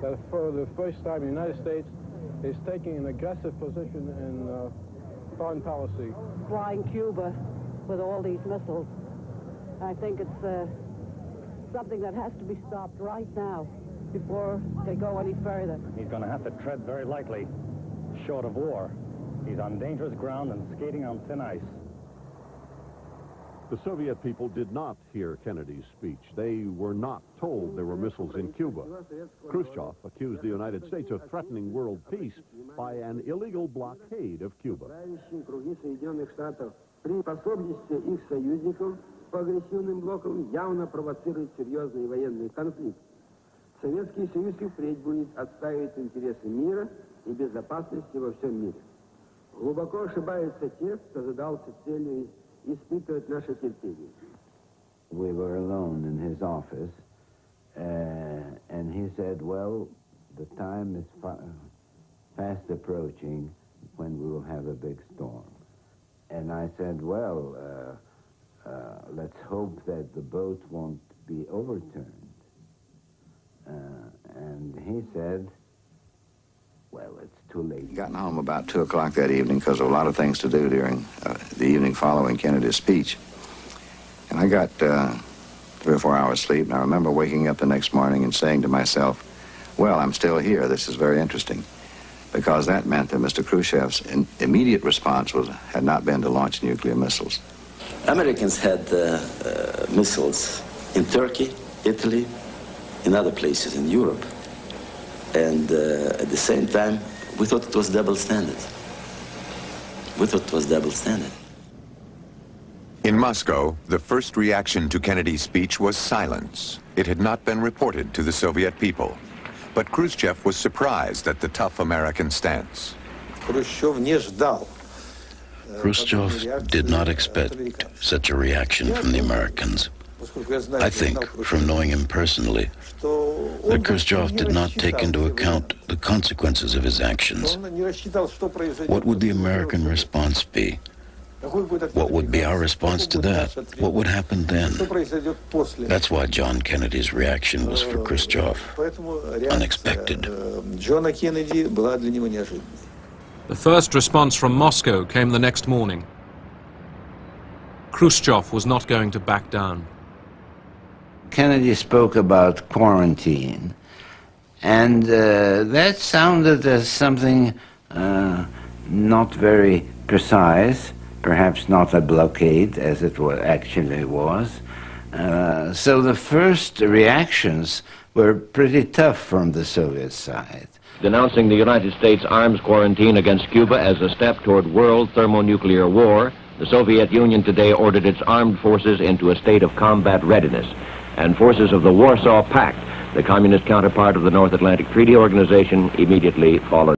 that for the first time the United States is taking an aggressive position in foreign policy. Flying Cuba with all these missiles. I think it's something that has to be stopped right now before they go any further. He's going to have to tread very lightly, short of war. He's on dangerous ground and skating on thin ice. The Soviet people did not hear Kennedy's speech. They were not told there were missiles in Cuba. Khrushchev accused the United States of threatening world peace by an illegal blockade of Cuba. По агрессивным блокам явно провоцирует серьезный военный конфликт. Советский Союз и впредь будет отстаивать интересы мира и безопасности во всем мире. Глубоко ошибаются те, кто задался целью испытывать наше терпение. We were alone in his office, and he said, well, the time is fast approaching when we will have a big storm. And I said, well, let's hope that the boat won't be overturned. And he said, well, it's too late. Gotten home about 2 o'clock that evening because of a lot of things to do during the evening following Kennedy's speech. And I got 3 or 4 hours sleep, and I remember waking up the next morning and saying to myself, well, I'm still here. This is very interesting. Because that meant that Mr. Khrushchev's immediate response had not been to launch nuclear missiles. Americans had missiles in Turkey, Italy, in other places in Europe. And at the same time, we thought it was double standard. We thought it was double standard. In Moscow, the first reaction to Kennedy's speech was silence. It had not been reported to the Soviet people. But Khrushchev was surprised at the tough American stance. Khrushchev did not expect such a reaction from the Americans. I think, from knowing him personally, that Khrushchev did not take into account the consequences of his actions. What would the American response be? What would be our response to that? What would happen then? That's why John Kennedy's reaction was for Khrushchev unexpected. The first response from Moscow came the next morning. Khrushchev was not going to back down. Kennedy spoke about quarantine, and that sounded as something not very precise, perhaps not a blockade as it actually was. So the first reactions were pretty tough from the Soviet side. Denouncing the United States arms quarantine against Cuba as a step toward world thermonuclear war, the Soviet Union today ordered its armed forces into a state of combat readiness. And forces of the Warsaw Pact, the communist counterpart of the North Atlantic Treaty Organization, immediately followed.